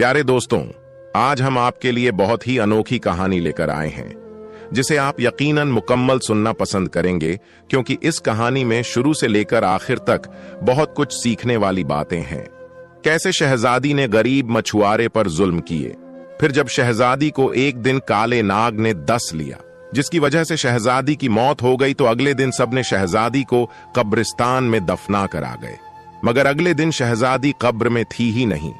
प्यारे दोस्तों, आज हम आपके लिए बहुत ही अनोखी कहानी लेकर आए हैं जिसे आप यकीनन मुकम्मल सुनना पसंद करेंगे, क्योंकि इस कहानी में शुरू से लेकर आखिर तक बहुत कुछ सीखने वाली बातें हैं। कैसे शहजादी ने गरीब मछुआरे पर जुल्म किए, फिर जब शहजादी को एक दिन काले नाग ने डस लिया जिसकी वजह से शहजादी की मौत हो गई, तो अगले दिन सबने शहजादी को कब्रिस्तान में दफना कर आ गए। मगर अगले दिन शहजादी कब्र में थी ही नहीं।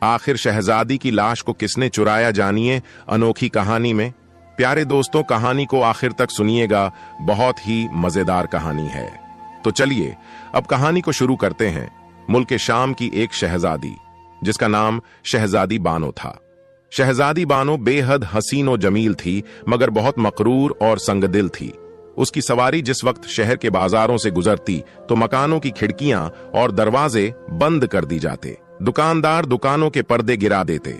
आखिर शहजादी की लाश को किसने चुराया, जानिए अनोखी कहानी में। प्यारे दोस्तों, कहानी को आखिर तक सुनिएगा, बहुत ही मजेदार कहानी है। तो चलिए अब कहानी को शुरू करते हैं। मुल्क शाम की एक शहजादी जिसका नाम शहजादी बानो था। शहजादी बानो बेहद हसीन और जमील थी, मगर बहुत मकरूर और संगदिल थी। उसकी सवारी जिस वक्त शहर के बाजारों से गुजरती तो मकानों की खिड़कियां और दरवाजे बंद कर दी जाते, दुकानदार दुकानों के पर्दे गिरा देते,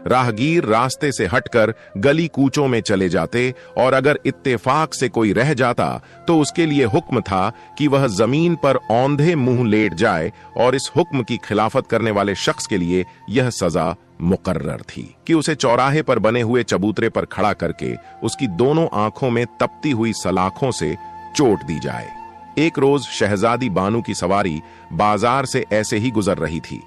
राहगीर रास्ते से हटकर गली कूचों में चले जाते, और अगर इत्तेफाक से कोई रह जाता तो उसके लिए हुक्म था कि वह जमीन पर औंधे मुंह लेट जाए, और इस हुक्म की खिलाफत करने वाले शख्स के लिए यह सजा मुकर्रर थी कि उसे चौराहे पर बने हुए चबूतरे पर खड़ा करके उसकी दोनों आंखों में तपती हुई सलाखों से चोट दी जाए। एक रोज शहजादी बानू की सवारी बाजार से ऐसे ही गुजर रही थी।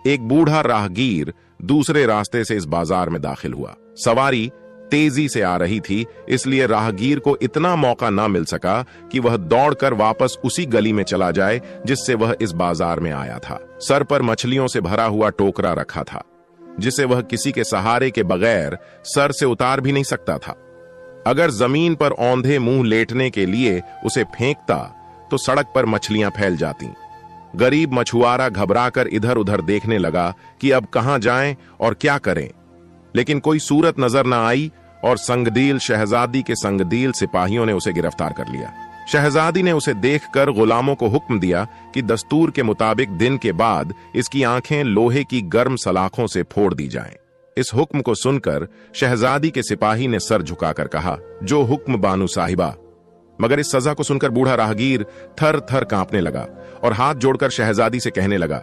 एक बूढ़ा राहगीर दूसरे रास्ते से इस बाजार में दाखिल हुआ। सवारी तेजी से आ रही थी, इसलिए राहगीर को इतना मौका ना मिल सका कि वह दौड़कर वापस उसी गली में चला जाए जिससे वह इस बाजार में आया था। सर पर मछलियों से भरा हुआ टोकरा रखा था जिसे वह किसी के सहारे के बगैर सर से उतार भी नहीं सकता था। अगर जमीन पर औंधे मुंह लेटने के लिए उसे फेंकता तो सड़क पर मछलियां फैल जातीं। गरीब मछुआरा घबराकर इधर उधर देखने लगा कि अब कहां जाएं और क्या करें, लेकिन कोई सूरत नजर न आई और संगदील शहजादी के संगदील सिपाहियों ने उसे गिरफ्तार कर लिया। शहजादी ने उसे देखकर गुलामों को हुक्म दिया कि दस्तूर के मुताबिक दिन के बाद इसकी आंखें लोहे की गर्म सलाखों से फोड़ दी जाएं। इस हुक्म को सुनकर शहजादी के सिपाही ने सर झुकाकर कहा, जो हुक्म बानू साहिबा। मगर इस सजा को सुनकर बूढ़ा राहगीर थर थर कांपने लगा और हाथ जोड़कर शहजादी से कहने लगा,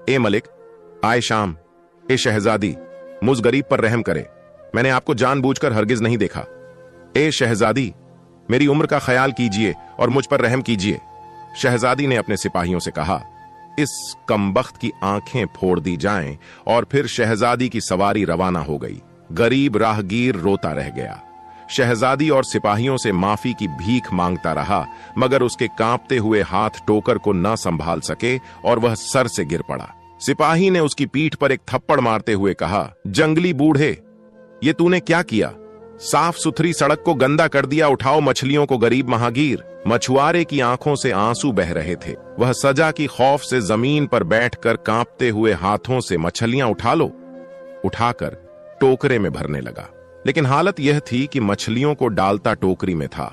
ए मलिक, आए शाम, ए शहजादी, मुझ गरीब पर रहम करे। मैंने आपको जानबूझकर हरगिज नहीं देखा। ए शहजादी, मेरी उम्र का ख्याल कीजिए और मुझ पर रहम कीजिए। शहजादी ने अपने सिपाहियों से कहा, इस कमबख्त की आंखें फोड़ दी जाएं, और फिर शहजादी की सवारी रवाना हो गई। गरीब राहगीर रोता रह गया। शहजादी और सिपाहियों से माफी की भीख मांगता रहा, मगर उसके कांपते हुए हाथ टोकर को न संभाल सके और वह सर से गिर पड़ा। सिपाही ने उसकी पीठ पर एक थप्पड़ मारते हुए कहा, जंगली बूढ़े, ये तूने क्या किया? साफ सुथरी सड़क को गंदा कर दिया। उठाओ मछलियों को गरीब महागीर। मछुआरे की आंखों से आंसू बह रहे थे। वह सजा की खौफ से जमीन पर बैठकर कांपते हुए हाथों से मछलियां उठाकर टोकरे में भरने लगा। लेकिन हालत यह थी कि मछलियों को डालता टोकरी में था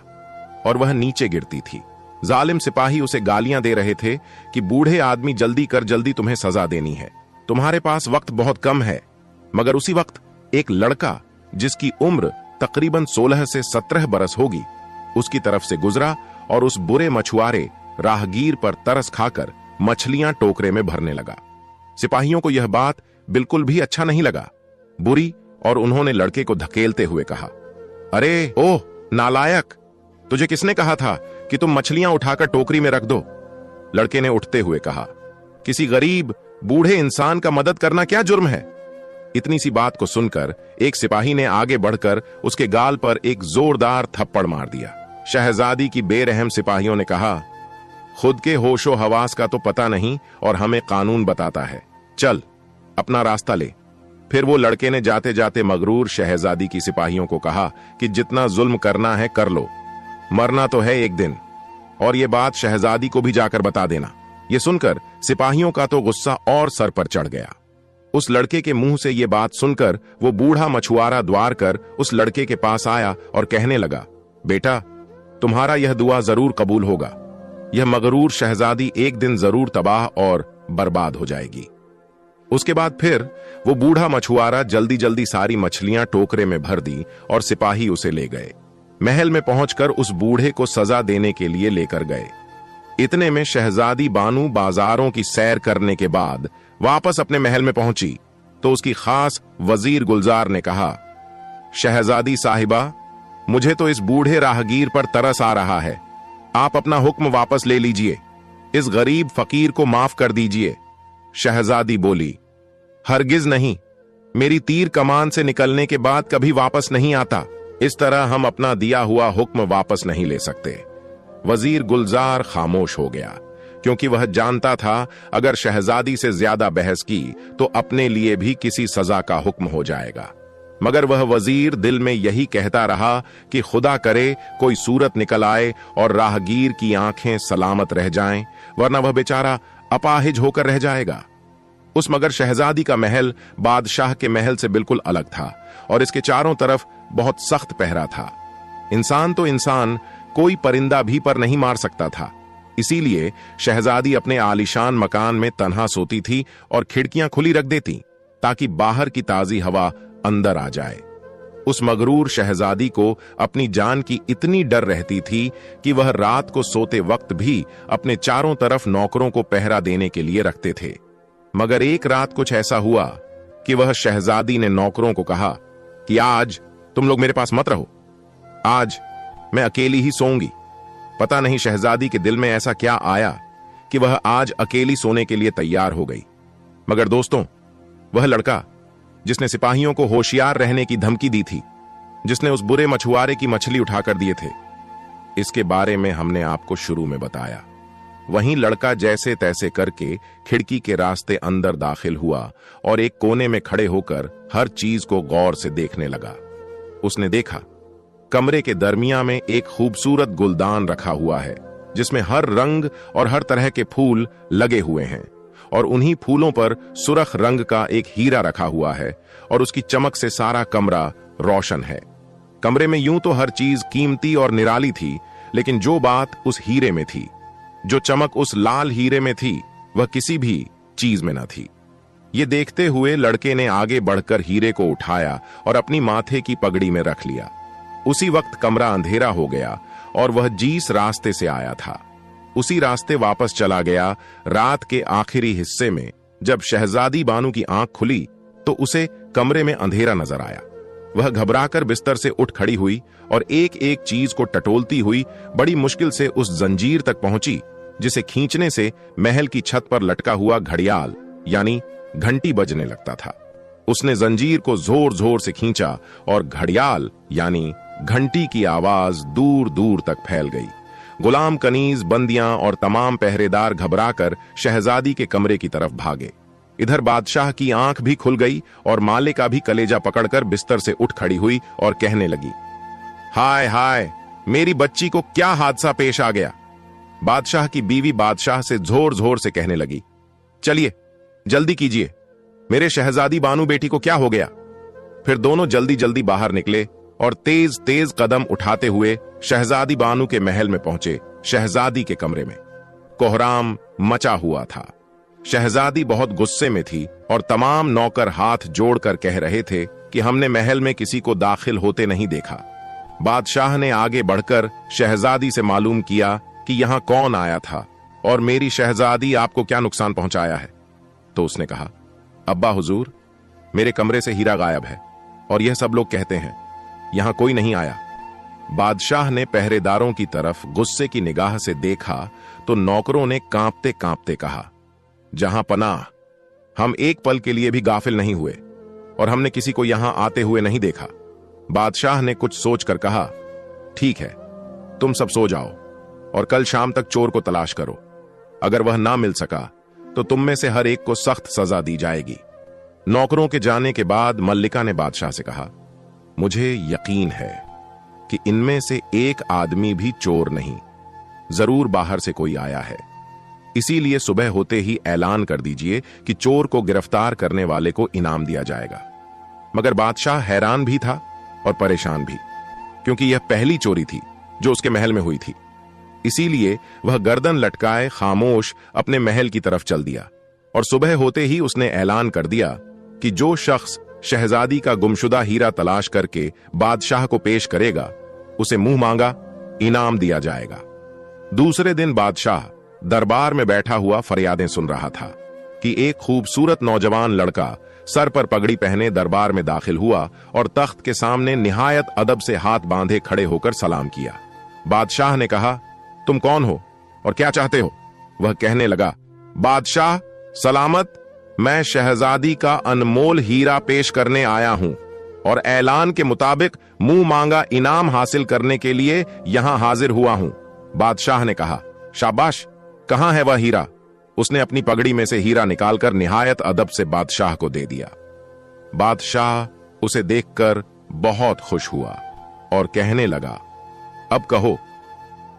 और वह नीचे गिरती थी। जालिम सिपाही उसे गालियां दे रहे थे कि बूढ़े आदमी, जल्दी कर, जल्दी तुम्हें सजा देनी है, तुम्हारे पास वक्त बहुत कम है। मगर उसी वक्त एक लड़का जिसकी उम्र तकरीबन 16 से 17 बरस होगी उसकी तरफ से गुजरा और उस बुरे मछुआरे राहगीर पर तरस खाकर मछलियां टोकरे में भरने लगा। सिपाहियों को यह बात बिल्कुल भी अच्छा नहीं लगा, बुरी, और उन्होंने लड़के को धकेलते हुए कहा, अरे ओह नालायक, तुझे किसने कहा था कि तुम मछलियां उठाकर टोकरी में रख दो? लड़के ने उठते हुए कहा, किसी गरीब बूढ़े इंसान का मदद करना क्या जुर्म है? इतनी सी बात को सुनकर एक सिपाही ने आगे बढ़कर उसके गाल पर एक जोरदार थप्पड़ मार दिया। शहजादी की बेरहम सिपाहियों ने कहा, खुद के होशो हवास का तो पता नहीं और हमें कानून बताता है, चल अपना रास्ता ले। फिर वो लड़के ने जाते जाते मगरूर शहजादी की सिपाहियों को कहा कि जितना जुल्म करना है कर लो, मरना तो है एक दिन, और ये बात शहजादी को भी जाकर बता देना। ये सुनकर सिपाहियों का तो गुस्सा और सर पर चढ़ गया। उस लड़के के मुंह से ये बात सुनकर वो बूढ़ा मछुआरा द्वार कर उस लड़के के पास आया और कहने लगा, बेटा, तुम्हारा यह दुआ जरूर कबूल होगा। यह मगरूर शहजादी एक दिन जरूर तबाह और बर्बाद हो जाएगी। उसके बाद फिर वो बूढ़ा मछुआरा जल्दी जल्दी सारी मछलियां टोकरे में भर दी और सिपाही उसे ले गए। महल में पहुंचकर उस बूढ़े को सजा देने के लिए लेकर गए। इतने में शहजादी बानू बाजारों की सैर करने के बाद वापस अपने महल में पहुंची। तो उसकी खास वजीर गुलजार ने कहा, शहजादी साहिबा, मुझे तो इस बूढ़े राहगीर पर तरस आ रहा है। आप अपना हुक्म वापस ले लीजिए, इस गरीब फकीर को माफ कर दीजिए। शहजादी बोली, हरगिज नहीं, मेरी तीर कमान से निकलने के बाद कभी वापस नहीं आता। इस तरह हम अपना दिया हुआ हुक्म वापस नहीं ले सकते। वजीर गुलजार खामोश हो गया, क्योंकि वह जानता था अगर शहजादी से ज्यादा बहस की तो अपने लिए भी किसी सजा का हुक्म हो जाएगा। मगर वह वजीर दिल में यही कहता रहा कि खुदा करे कोई सूरत निकल आए और राहगीर की आंखें सलामत रह जाएं, वरना वह बेचारा अपाहिज होकर रह जाएगा। उस मगर शहजादी का महल बादशाह के महल से बिल्कुल अलग था और इसके चारों तरफ बहुत सख्त पहरा था। इंसान तो इंसान, कोई परिंदा भी पर नहीं मार सकता था। इसीलिए शहजादी अपने आलीशान मकान में तन्हा सोती थी और खिड़कियां खुली रख देती ताकि बाहर की ताजी हवा अंदर आ जाए। उस मगरूर शहजादी को अपनी जान की इतनी डर रहती थी कि वह रात को सोते वक्त भी अपने चारों तरफ नौकरों को पहरा देने के लिए रखते थे। मगर एक रात कुछ ऐसा हुआ कि वह शहजादी ने नौकरों को कहा कि आज तुम लोग मेरे पास मत रहो, आज मैं अकेली ही सोऊंगी। पता नहीं शहजादी के दिल में ऐसा क्या आया कि वह आज अकेली सोने के लिए तैयार हो गई। मगर दोस्तों, वह लड़का जिसने सिपाहियों को होशियार रहने की धमकी दी थी, जिसने उस बुरे मछुआरे की मछली उठाकर दिए थे, इसके बारे में हमने आपको शुरू में बताया। वहीं लड़का जैसे तैसे करके खिड़की के रास्ते अंदर दाखिल हुआ और एक कोने में खड़े होकर हर चीज को गौर से देखने लगा। उसने देखा कमरे के दरमिया में एक खूबसूरत गुलदान रखा हुआ है, जिसमें हर रंग और हर तरह के फूल लगे हुए हैं और उन्हीं फूलों पर सुर्ख रंग का एक हीरा रखा हुआ है और उसकी चमक से सारा कमरा रोशन है। कमरे में यूं तो हर चीज कीमती और निराली थी, लेकिन जो बात उस हीरे में थी, जो चमक उस लाल हीरे में थी, वह किसी भी चीज में न थी। ये देखते हुए लड़के ने आगे बढ़कर हीरे को उठाया और अपनी माथे की पगड़ी में रख लिया। उसी वक्त कमरा अंधेरा हो गया और वह जिस रास्ते से आया था उसी रास्ते वापस चला गया। रात के आखिरी हिस्से में जब शहजादी बानू की आंख खुली तो उसे कमरे में अंधेरा नजर आया। वह घबराकर बिस्तर से उठ खड़ी हुई और एक एक चीज को टटोलती हुई बड़ी मुश्किल से उस जंजीर तक पहुंची जिसे खींचने से महल की छत पर लटका हुआ घड़ियाल यानी घंटी बजने लगता था। उसने जंजीर को जोर जोर से खींचा और घड़ियाल यानी घंटी की आवाज दूर दूर तक फैल गई। गुलाम कनीज, बंदियां और तमाम पहरेदार घबराकर शहजादी के कमरे की तरफ भागे। इधर बादशाह की आंख भी खुल गई और मालिका भी कलेजा पकड़कर बिस्तर से उठ खड़ी हुई और कहने लगी, हाय हाय, मेरी बच्ची को क्या हादसा पेश आ गया। बादशाह की बीवी बादशाह से जोर जोर से कहने लगी, चलिए जल्दी कीजिए, मेरे शहजादी बानू बेटी को क्या हो गया। फिर दोनों जल्दी जल्दी बाहर निकले और तेज तेज कदम उठाते हुए शहजादी बानू के महल में पहुंचे। शहजादी के कमरे में कोहराम मचा हुआ था। शहजादी बहुत गुस्से में थी और तमाम नौकर हाथ जोड़कर कह रहे थे कि हमने महल में किसी को दाखिल होते नहीं देखा। बादशाह ने आगे बढ़कर शहजादी से मालूम किया कि यहां कौन आया था और मेरी शहजादी आपको क्या नुकसान पहुंचाया है। तो उसने कहा, अब्बा हुजूर, मेरे कमरे से हीरा गायब है और यह सब लोग कहते हैं यहां कोई नहीं आया। बादशाह ने पहरेदारों की तरफ गुस्से की निगाह से देखा तो नौकरों ने कांपते कांपते कहा, जहां पनाह, हम एक पल के लिए भी गाफिल नहीं हुए और हमने किसी को यहां आते हुए नहीं देखा। बादशाह ने कुछ सोचकर कहा, ठीक है, तुम सब सो जाओ और कल शाम तक चोर को तलाश करो। अगर वह ना मिल सका तो तुम में से हर एक को सख्त सजा दी जाएगी। नौकरों के जाने के बाद मल्लिका ने बादशाह से कहा, मुझे यकीन है कि इनमें से एक आदमी भी चोर नहीं, जरूर बाहर से कोई आया है। इसीलिए सुबह होते ही ऐलान कर दीजिए कि चोर को गिरफ्तार करने वाले को इनाम दिया जाएगा। मगर बादशाह हैरान भी था और परेशान भी, क्योंकि यह पहली चोरी थी जो उसके महल में हुई थी। इसीलिए वह गर्दन लटकाए खामोश अपने महल की तरफ चल दिया और सुबह होते ही उसने ऐलान कर दिया कि जो शख्स शहजादी का गुमशुदा हीरा तलाश करके बादशाह को पेश करेगा, उसे मुंह मांगा इनाम दिया जाएगा। दूसरे दिन बादशाह दरबार में बैठा हुआ फरियादें सुन रहा था कि एक खूबसूरत नौजवान लड़का सर पर पगड़ी पहने दरबार में दाखिल हुआ और तख्त के सामने निहायत अदब से हाथ बांधे खड़े होकर सलाम किया। बादशाह ने कहा, तुम कौन हो और क्या चाहते हो? वह कहने लगा, बादशाह सलामत, मैं शहजादी का अनमोल हीरा पेश करने आया हूं और ऐलान के मुताबिक मुंह मांगा इनाम हासिल करने के लिए यहां हाजिर हुआ हूं। बादशाह ने कहा, शाबाश, कहां है वह हीरा? उसने अपनी पगड़ी में से हीरा निकालकर निहायत अदब से बादशाह को दे दिया। बादशाह उसे देखकर बहुत खुश हुआ और कहने लगा, अब कहो,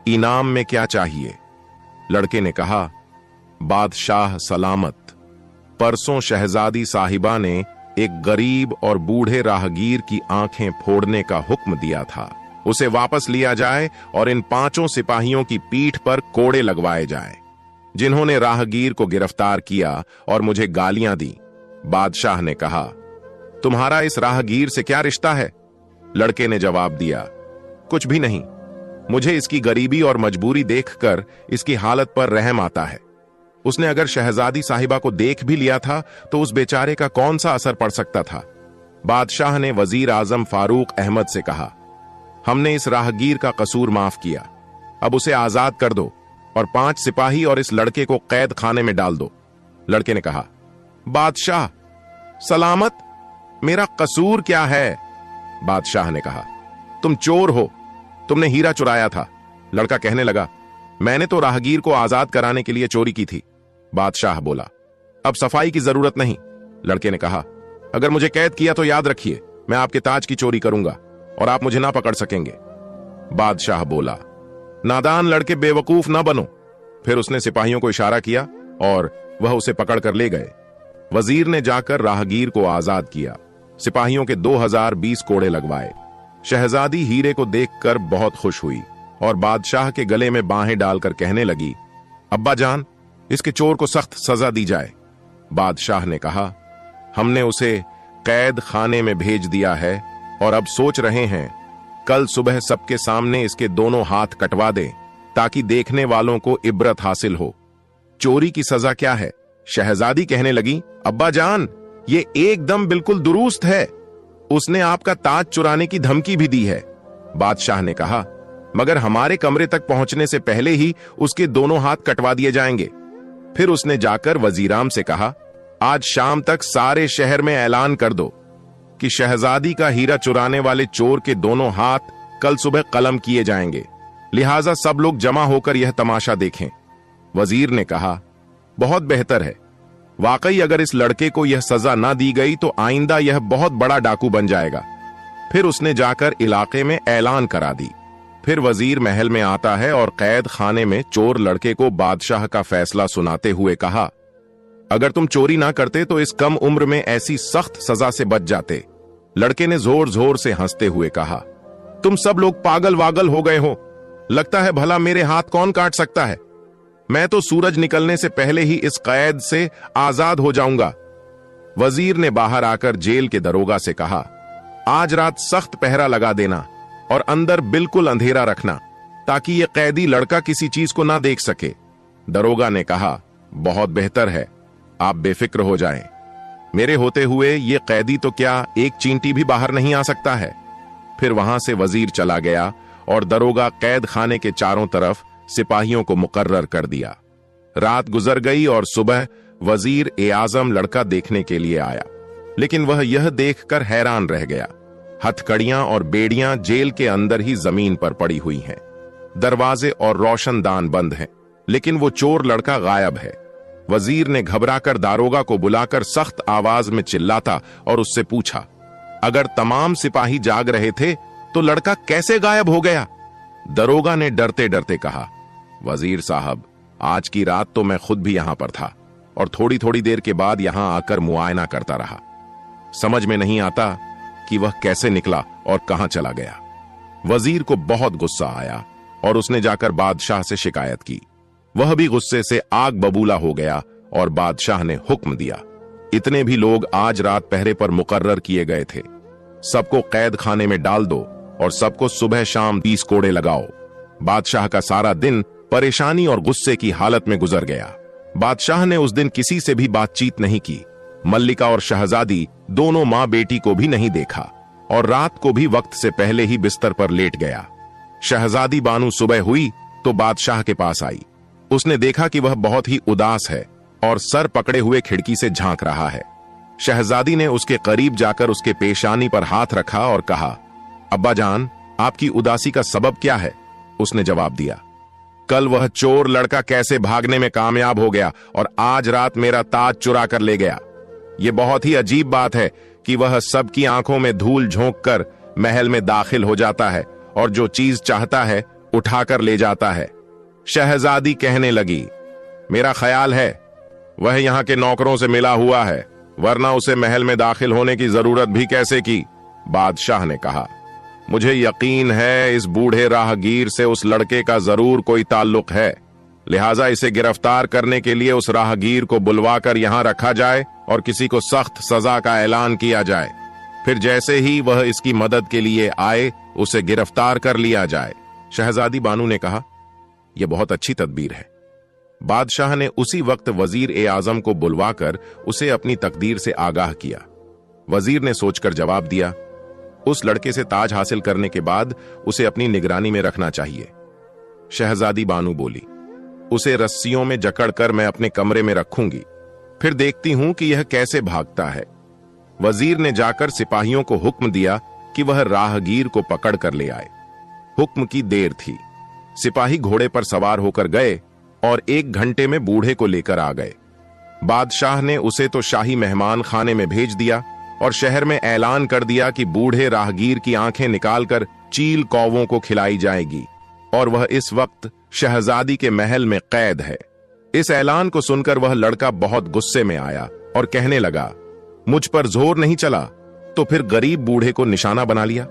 इनाम में क्या चाहिए? लड़के ने कहा, बादशाह सलामत, परसों शहजादी साहिबा ने एक गरीब और बूढ़े राहगीर की आंखें फोड़ने का हुक्म दिया था। उसे वापस लिया जाए और इन 5 सिपाहियों की पीठ पर कोड़े लगवाए जाए जिन्होंने राहगीर को गिरफ्तार किया और मुझे गालियां दी। बादशाह ने कहा, तुम्हारा इस राहगीर से क्या रिश्ता है? लड़के ने जवाब दिया, कुछ भी नहीं, मुझे इसकी गरीबी और मजबूरी देखकर इसकी हालत पर रहम आता है। उसने अगर शहजादी साहिबा को देख भी लिया था तो उस बेचारे का कौन सा असर पड़ सकता था। बादशाह ने वजीर आजम फारूक अहमद से कहा, हमने इस राहगीर का कसूर माफ किया, अब उसे आजाद कर दो और 5 सिपाही और इस लड़के को कैद खाने में डाल दो। लड़के ने कहा, बादशाह सलामत, मेरा कसूर क्या है? बादशाह ने कहा, तुम चोर हो, तुमने हीरा चुराया था। लड़का कहने लगा, मैंने तो राहगीर को आजाद कराने के लिए चोरी की थी। बादशाह बोला, अब सफाई की जरूरत नहीं। लड़के ने कहा, अगर मुझे कैद किया तो याद रखिए, मैं आपके ताज की चोरी करूंगा और आप मुझे ना पकड़ सकेंगे। बादशाह बोला, नादान लड़के, बेवकूफ ना बनो। फिर उसने सिपाहियों को इशारा किया और वह उसे पकड़कर ले गए। वजीर ने जाकर राहगीर को आजाद किया, सिपाहियों के 2020 कोड़े लगवाए। शहजादी हीरे को देखकर बहुत खुश हुई और बादशाह के गले में बाहें डालकर कहने लगी, अब्बा जान, इसके चोर को सख्त सजा दी जाए। बादशाह ने कहा, हमने उसे कैद खाने में भेज दिया है और अब सोच रहे हैं कल सुबह सबके सामने इसके दोनों हाथ कटवा दें ताकि देखने वालों को इबरत हासिल हो। चोरी की सजा क्या है? शहजादी कहने लगी, अब्बा जान, ये एकदम बिल्कुल दुरुस्त है, उसने आपका ताज चुराने की धमकी भी दी है। बादशाह ने कहा, मगर हमारे कमरे तक पहुंचने से पहले ही उसके दोनों हाथ कटवा दिए जाएंगे। फिर उसने जाकर वजीराम से कहा, आज शाम तक सारे शहर में ऐलान कर दो कि शहजादी का हीरा चुराने वाले चोर के दोनों हाथ कल सुबह कलम किए जाएंगे, लिहाजा सब लोग जमा होकर यह तमाशा देखें। वजीर ने कहा, बहुत बेहतर है, वाकई अगर इस लड़के को यह सजा ना दी गई तो आइंदा यह बहुत बड़ा डाकू बन जाएगा। फिर उसने जाकर इलाके में ऐलान करा दी। फिर वजीर महल में आता है और कैद खाने में चोर लड़के को बादशाह का फैसला सुनाते हुए कहा, अगर तुम चोरी ना करते तो इस कम उम्र में ऐसी सख्त सजा से बच जाते। लड़के ने जोर जोर से हंसते हुए कहा, तुम सब लोग पागल वागल हो गए हो, लगता है भला मेरे हाथ कौन काट सकता है? मैं तो सूरज निकलने से पहले ही इस कैद से आजाद हो जाऊंगा। वजीर ने बाहर आकर जेल के दरोगा से कहा, आज रात सख्त पहरा लगा देना और अंदर बिल्कुल अंधेरा रखना ताकि यह कैदी लड़का किसी चीज को ना देख सके। दरोगा ने कहा, बहुत बेहतर है, आप बेफिक्र हो जाएं। मेरे होते हुए ये कैदी तो क्या एक चींटी भी बाहर नहीं आ सकता है। फिर वहां से वजीर चला गया और दरोगा कैद खाने के चारों तरफ सिपाहियों को मुकर्रर कर दिया। रात गुजर गई और सुबह वजीर ए आजम लड़का देखने के लिए आया, लेकिन वह यह देखकर हैरान रह गया, हथकड़ियां और बेड़ियां जेल के अंदर ही जमीन पर पड़ी हुई हैं, दरवाजे और रोशनदान बंद हैं, लेकिन वो चोर लड़का गायब है। वजीर ने घबराकर दारोगा को बुलाकर सख्त आवाज में चिल्लाता और उससे पूछा, अगर तमाम सिपाही जाग रहे थे तो लड़का कैसे गायब हो गया? दरोगा ने डरते डरते कहा, वजीर साहब, आज की रात तो मैं खुद भी यहां पर था और थोड़ी थोड़ी देर के बाद यहां आकर मुआयना करता रहा। समझ में नहीं आता कि वह कैसे निकला और कहां चला गया। वजीर को बहुत गुस्सा आया और उसने जाकर बादशाह से शिकायत की। वह भी गुस्से से आग बबूला हो गया और बादशाह ने हुक्म दिया, इतने भी लोग आज रात पहरे पर मुकर्रर किए गए थे, सबको कैद खाने में डाल दो और सबको सुबह शाम 20 कोड़े लगाओ। बादशाह का सारा दिन परेशानी और गुस्से की हालत में गुजर गया। बादशाह ने उस दिन किसी से भी बातचीत नहीं की, मल्लिका और शहजादी दोनों मां बेटी को भी नहीं देखा और रात को भी वक्त से पहले ही बिस्तर पर लेट गया। शहजादी बानू सुबह हुई तो बादशाह के पास आई। उसने देखा कि वह बहुत ही उदास है और सर पकड़े हुए खिड़की से झांक रहा है। शहजादी ने उसके करीब जाकर उसके पेशानी पर हाथ रखा और कहा, अब्बा जान, आपकी उदासी का सबब क्या है? उसने जवाब दिया, कल वह चोर लड़का कैसे भागने में कामयाब हो गया और आज रात मेरा ताज चुरा कर ले गया। यह बहुत ही अजीब बात है कि वह सबकी आंखों में धूल झोंक कर महल में दाखिल हो जाता है और जो चीज चाहता है उठाकर ले जाता है। शहजादी कहने लगी, मेरा ख्याल है वह यहां के नौकरों से मिला हुआ है, वरना उसे महल में दाखिल होने की जरूरत भी कैसे की? बादशाह ने कहा, मुझे यकीन है इस बूढ़े राहगीर से उस लड़के का जरूर कोई ताल्लुक है, लिहाजा इसे गिरफ्तार करने के लिए उस राहगीर को बुलवाकर यहां रखा जाए और किसी को सख्त सजा का ऐलान किया जाए। फिर जैसे ही वह इसकी मदद के लिए आए उसे गिरफ्तार कर लिया जाए। शहजादी बानू ने कहा, यह बहुत अच्छी तदबीर है। बादशाह ने उसी वक्त वजीर ए आजम को बुलवाकर उसे अपनी तकदीर से आगाह किया। वजीर ने सोचकर जवाब दिया, उस लड़के से ताज हासिल करने के बाद उसे अपनी निगरानी में रखना चाहिए। शहजादी बानू बोली, उसे रस्सियों में जकड़कर मैं अपने कमरे में रखूंगी, फिर देखती हूं कि यह कैसे भागता है। वजीर ने जाकर सिपाहियों को हुक्म दिया कि वह राहगीर को पकड़ कर ले आए। हुक्म की देर थी। सिपाही घोड़े पर सवार होकर गए और 1 घंटे में बूढ़े को लेकर आ गए। बादशाह ने उसे तो शाही मेहमान खाने में भेज दिया और शहर में ऐलान कर दिया कि बूढ़े राहगीर की आंखें निकालकर चील कौवों को खिलाई जाएगी और वह इस वक्त शहजादी के महल में कैद है। इस ऐलान को सुनकर वह लड़का बहुत गुस्से में आया और कहने लगा, मुझ पर जोर नहीं चला तो फिर गरीब बूढ़े को निशाना बना लिया।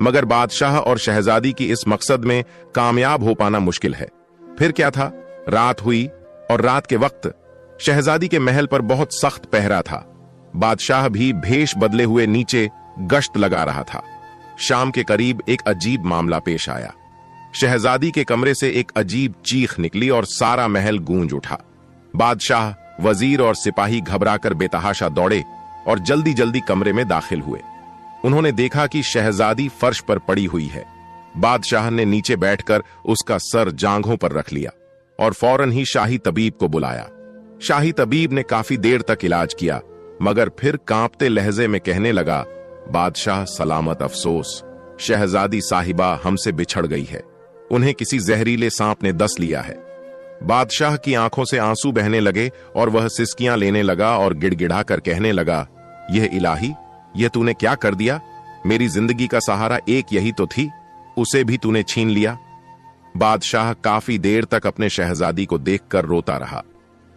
मगर बादशाह और शहजादी की इस मकसद में कामयाब हो पाना मुश्किल है। फिर क्या था, रात हुई और रात के वक्त शहजादी के महल पर बहुत सख्त पहरा था। बादशाह भी भेष बदले हुए नीचे गश्त लगा रहा था। शाम के करीब एक अजीब मामला पेश आया। शहजादी के कमरे से एक अजीब चीख निकली और सारा महल गूंज उठा। बादशाह, वजीर और सिपाही घबराकर बेतहाशा दौड़े और जल्दी जल्दी कमरे में दाखिल हुए। उन्होंने देखा कि शहजादी फर्श पर पड़ी हुई है। बादशाह ने नीचे बैठकर उसका सर जांघों पर रख लिया और फौरन ही शाही तबीब को बुलाया। शाही तबीब ने काफी देर तक इलाज किया, मगर फिर कांपते लहजे में कहने लगा, बादशाह सलामत अफसोस, शहजादी साहिबा हमसे बिछड़ गई है। उन्हें किसी जहरीले सांप ने डस लिया है। बादशाह की आंखों से आंसू बहने लगे और वह सिसकियां लेने लगा और गिड़गिड़ाकर कहने लगा, यह इलाही, यह तूने क्या कर दिया? मेरी जिंदगी का सहारा एक यही तो थी, उसे भी तूने छीन लिया। बादशाह काफी देर तक अपने शहजादी को देखकर रोता रहा।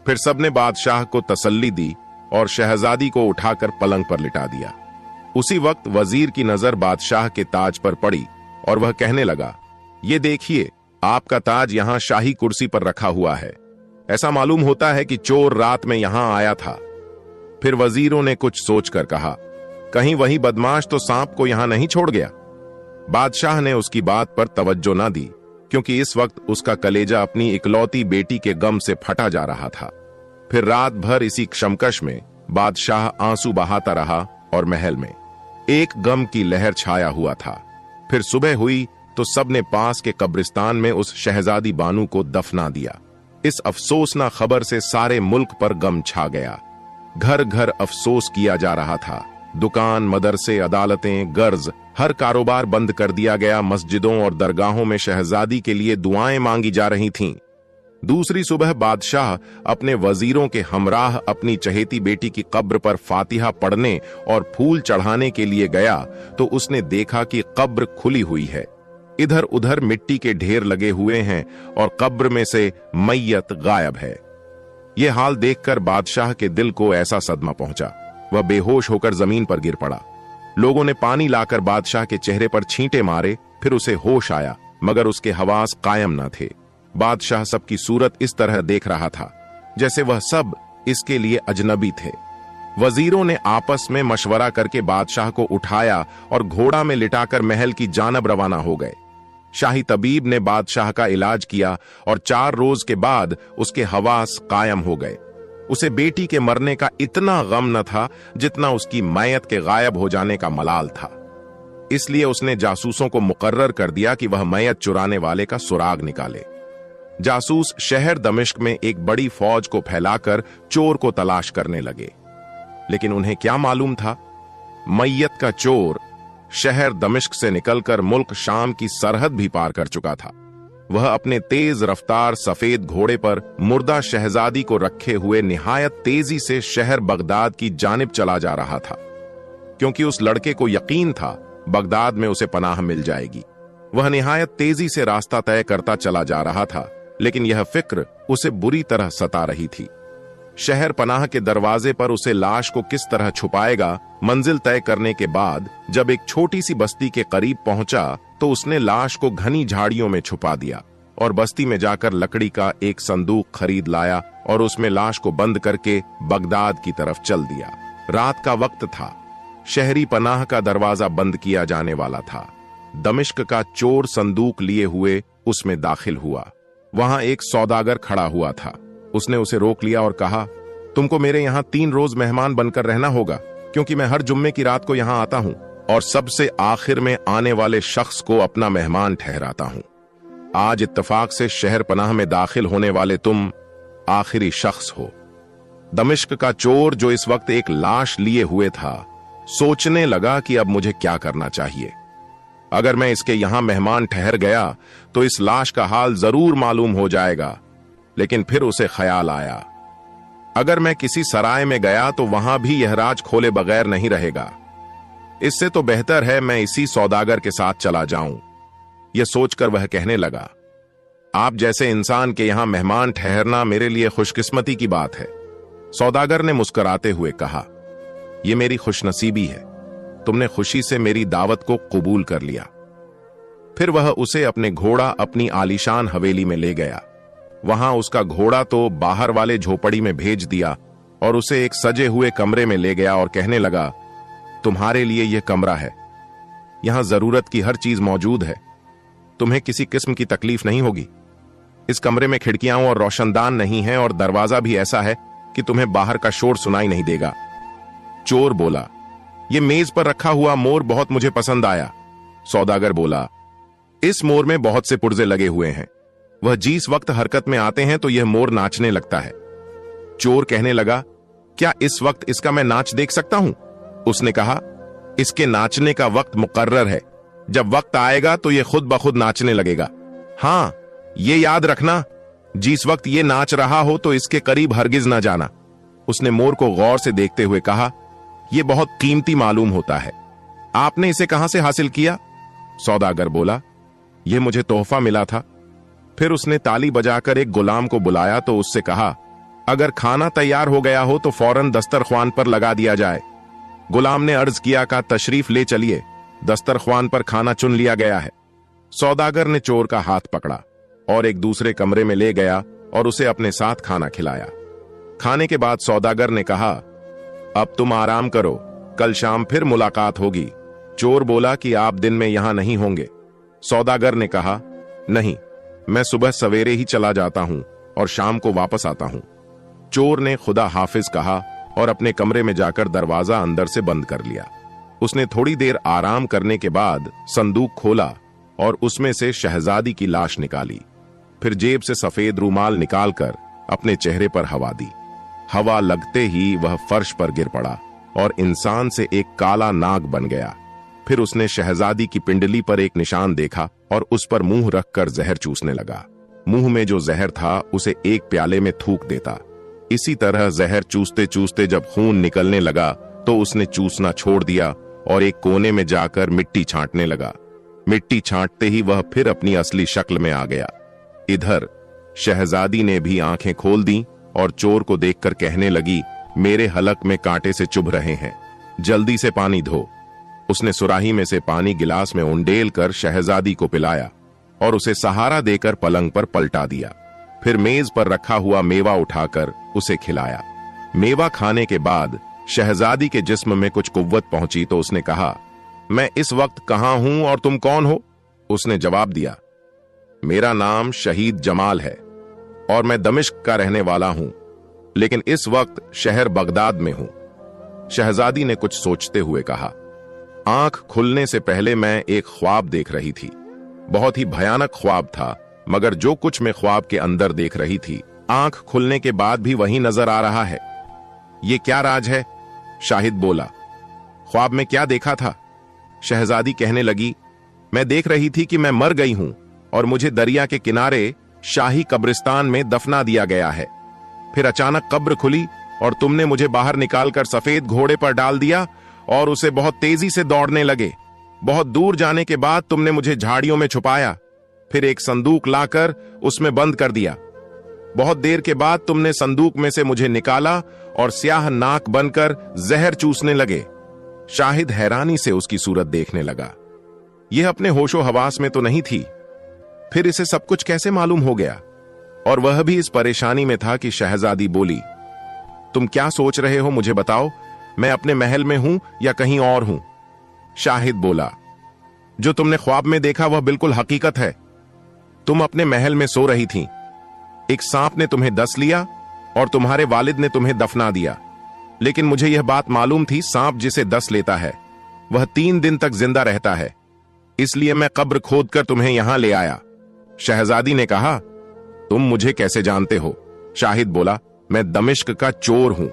फिर सबने बादशाह को तसल्ली दी और शहजादी को उठाकर पलंग पर लिटा दिया। उसी वक्त वजीर की नजर बादशाह के ताज पर पड़ी और वह कहने लगा, ये देखिए, आपका ताज यहां शाही कुर्सी पर रखा हुआ है। ऐसा मालूम होता है कि चोर रात में यहां आया था। फिर वजीरों ने कुछ सोचकर कहा, कहीं वही बदमाश तो सांप को यहां नहीं छोड़ गया। बादशाह ने उसकी बात पर तवज्जो न दी, क्योंकि इस वक्त उसका कलेजा अपनी इकलौती बेटी के गम से फटा जा रहा था। फिर रात भर इसी क्षमकश में बादशाह आंसू बहाता रहा और महल में एक गम की लहर छाया हुआ था। फिर सुबह हुई तो सबने पास के कब्रिस्तान में उस शहजादी बानू को दफना दिया। इस अफसोसनाक खबर से सारे मुल्क पर गम छा गया। घर घर अफसोस किया जा रहा था। दुकान, मदरसे, अदालतें, गर्ज, हर कारोबार बंद कर दिया गया। मस्जिदों और दरगाहों में शहजादी के लिए दुआएं मांगी जा रही थीं। दूसरी सुबह बादशाह अपने वजीरों के हमराह अपनी चहेती बेटी की कब्र पर फातिहा पढ़ने और फूल चढ़ाने के लिए गया तो उसने देखा कि कब्र खुली हुई है। इधर उधर मिट्टी के ढेर लगे हुए हैं और कब्र में से मैयत गायब है। यह हाल देखकर बादशाह के दिल को ऐसा सदमा पहुंचा, वह बेहोश होकर जमीन पर गिर पड़ा। लोगों ने पानी लाकर बादशाह के चेहरे पर छींटे मारे, फिर उसे होश आया, मगर उसके हवास कायम न थे। बादशाह सबकी सूरत इस तरह देख रहा था जैसे वह सब इसके लिए अजनबी थे। वजीरों ने आपस में मशवरा करके बादशाह को उठाया और घोड़ा में लिटाकर महल की जानब रवाना हो गए। शाही तबीब ने बादशाह का इलाज किया और 4 रोज के बाद उसके हवास कायम हो गए। उसे बेटी के मरने का इतना गम न था जितना उसकी मैयत के गायब हो जाने का मलाल था। इसलिए उसने जासूसों को मुकर्रर कर दिया कि वह मैयत चुराने वाले का सुराग निकाले। जासूस शहर दमिश्क में एक बड़ी फौज को फैलाकर चोर को तलाश करने लगे, लेकिन उन्हें क्या मालूम था, मैयत का चोर शहर दमिश्क से निकलकर मुल्क शाम की सरहद भी पार कर चुका था। वह अपने तेज रफ्तार सफेद घोड़े पर मुर्दा शहजादी को रखे हुए निहायत तेजी से शहर बगदाद की जानिब चला जा रहा था, क्योंकि उस लड़के को यकीन था बगदाद में उसे पनाह मिल जाएगी। वह निहायत तेजी से रास्ता तय करता चला जा रहा था, लेकिन यह फिक्र उसे बुरी तरह सता रही थी। शहर पनाह के दरवाजे पर उसे लाश को किस तरह छुपाएगा, मंजिल तय करने के बाद जब एक छोटी सी बस्ती के करीब पहुंचा तो उसने लाश को घनी झाड़ियों में छुपा दिया और बस्ती में जाकर लकड़ी का एक संदूक खरीद लाया और उसमें लाश को बंद करके बगदाद की तरफ चल दिया। रात का वक्त था। शहरी पनाह का दरवाजा बंद किया जाने वाला था। दमिश्क का चोर संदूक लिए हुए उसमें दाखिल हुआ। वहां एक सौदागर खड़ा हुआ था। उसने उसे रोक लिया और कहा, तुमको मेरे यहां 3 रोज मेहमान बनकर रहना होगा, क्योंकि मैं हर जुम्मे की रात को यहां आता हूं और सबसे आखिर में आने वाले शख्स को अपना मेहमान ठहराता हूं। आज इत्तफाक से शहर पनाह में दाखिल होने वाले तुम आखिरी शख्स हो। दमिश्क का चोर, जो इस वक्त एक लाश लिए हुए था, सोचने लगा कि अब मुझे क्या करना चाहिए। अगर मैं इसके यहां मेहमान ठहर गया तो इस लाश का हाल जरूर मालूम हो जाएगा। लेकिन फिर उसे ख्याल आया, अगर मैं किसी सराय में गया तो वहां भी यह राज खोले बगैर नहीं रहेगा। इससे तो बेहतर है मैं इसी सौदागर के साथ चला जाऊं। यह सोचकर वह कहने लगा, आप जैसे इंसान के यहां मेहमान ठहरना मेरे लिए खुशकिस्मती की बात है। सौदागर ने मुस्कुराते हुए कहा, यह मेरी खुशनसीबी है, तुमने खुशी से मेरी दावत को कबूल कर लिया। फिर वह उसे अपने घोड़ा अपनी आलीशान हवेली में ले गया। वहां उसका घोड़ा तो बाहर वाले झोपड़ी में भेज दिया और उसे एक सजे हुए कमरे में ले गया और कहने लगा, तुम्हारे लिए यह कमरा है, यहां जरूरत की हर चीज मौजूद है, तुम्हें किसी किस्म की तकलीफ नहीं होगी। इस कमरे में खिड़कियां और रोशनदान नहीं है और दरवाजा भी ऐसा है कि तुम्हें बाहर का शोर सुनाई नहीं देगा। चोर बोला, यह मेज पर रखा हुआ मोर बहुत मुझे पसंद आया। सौदागर बोला, इस मोर में बहुत से पुर्जे लगे हुए हैं, वह जिस वक्त हरकत में आते हैं तो यह मोर नाचने लगता है। चोर कहने लगा, क्या इस वक्त इसका मैं नाच देख सकता हूं? उसने कहा, इसके नाचने का वक्त मुकर्रर है, जब वक्त आएगा तो यह खुद ब खुद नाचने लगेगा। हां, यह याद रखना, जिस वक्त यह नाच रहा हो तो इसके करीब हरगिज ना जाना। उसने मोर को गौर से देखते हुए कहा, यह बहुत कीमती मालूम होता है, आपने इसे कहां से हासिल किया? सौदागर बोला, यह मुझे तोहफा मिला था। फिर उसने ताली बजाकर एक गुलाम को बुलाया तो उससे कहा, अगर खाना तैयार हो गया हो तो फौरन दस्तरख्वान पर लगा दिया जाए। गुलाम ने अर्ज किया का तशरीफ ले चलिए, दस्तरख्वान पर खाना चुन लिया गया है। सौदागर ने चोर का हाथ पकड़ा और एक दूसरे कमरे में ले गया और उसे अपने साथ खाना खिलाया। खाने के बाद सौदागर ने कहा, अब तुम आराम करो, कल शाम फिर मुलाकात होगी। चोर बोला कि आप दिन में यहां नहीं होंगे। सौदागर ने कहा, नहीं, मैं सुबह सवेरे ही चला जाता हूं और शाम को वापस आता हूं। चोर ने खुदा हाफिज कहा और अपने कमरे में जाकर दरवाजा अंदर से बंद कर लिया। उसने थोड़ी देर आराम करने के बाद संदूक खोला और उसमें से शहजादी की लाश निकाली। फिर जेब से सफेद रूमाल निकालकर अपने चेहरे पर हवा दी। हवा लगते ही वह फर्श पर गिर पड़ा और इंसान से एक काला नाग बन गया। फिर उसने शहजादी की पिंडली पर एक निशान देखा और उस पर मुंह रखकर जहर चूसने लगा। मुंह में जो जहर था उसे एक प्याले में थूक देता। इसी तरह जहर चूसते चूसते जब खून निकलने लगा तो उसने चूसना छोड़ दिया और एक कोने में जाकर मिट्टी छांटने लगा। मिट्टी छांटते ही वह फिर अपनी असली शक्ल में आ गया। इधर शहजादी ने भी आंखें खोल दी और चोर को देखकर कहने लगी, मेरे हलक में कांटे से चुभ रहे हैं, जल्दी से पानी धो। उसने सुराही में से पानी गिलास में उंडेल कर शहजादी को पिलाया और उसे सहारा देकर पलंग पर पलटा दिया। फिर मेज पर रखा हुआ मेवा उठाकर उसे खिलाया। मेवा खाने के बाद शहजादी के जिस्म में कुछ कुव्वत पहुंची तो उसने कहा, मैं इस वक्त कहां हूं और तुम कौन हो? उसने जवाब दिया, मेरा नाम शहीद जमाल है और मैं दमिश्क का रहने वाला हूं। लेकिन इस वक्त शहर बगदाद में हूं। शहजादी ने कुछ सोचते हुए कहा, आंख खुलने से पहले मैं एक ख्वाब देख रही थी। बहुत ही भयानक ख्वाब था, मगर जो कुछ मैं ख्वाब के अंदर देख रही थी, आंख खुलने के बाद भी वही नजर आ रहा है। ये क्या राज है? शाहिद बोला। ख्वाब में क्या देखा था? शहजादी कहने लगी, मैं देख रही थी कि मैं मर गई हूं और मुझे दरिया के किनारे शाही कब्रिस्तान में दफना दिया गया है। फिर अचानक कब्र खुली और तुमने मुझे बाहर निकालकर सफेद घोड़े पर डाल दिया और उसे बहुत तेजी से दौड़ने लगे। बहुत दूर जाने के बाद तुमने मुझे झाड़ियों में छुपाया, फिर एक संदूक लाकर उसमें बंद कर दिया। बहुत देर के बाद तुमने संदूक में से मुझे निकाला और स्याह नाक बनकर जहर चूसने लगे। शाहिद हैरानी से उसकी सूरत देखने लगा। यह अपने होशो हवास में तो नहीं थी, फिर इसे सब कुछ कैसे मालूम हो गया? और वह भी इस परेशानी में था कि शहजादी बोली, तुम क्या सोच रहे हो, मुझे बताओ। मैं अपने महल में हूं या कहीं और हूं? शाहिद बोला, जो तुमने ख्वाब में देखा वह बिल्कुल हकीकत है। तुम अपने महल में सो रही थीं। एक सांप ने तुम्हें डस लिया और तुम्हारे वालिद ने तुम्हें दफना दिया। लेकिन मुझे यह बात मालूम थी, सांप जिसे डस लेता है वह 3 दिन तक जिंदा रहता है, इसलिए मैं कब्र खोदकर तुम्हें यहां ले आया। शहजादी ने कहा, तुम मुझे कैसे जानते हो? शाहिद बोला, मैं दमिश्क का चोर हूं।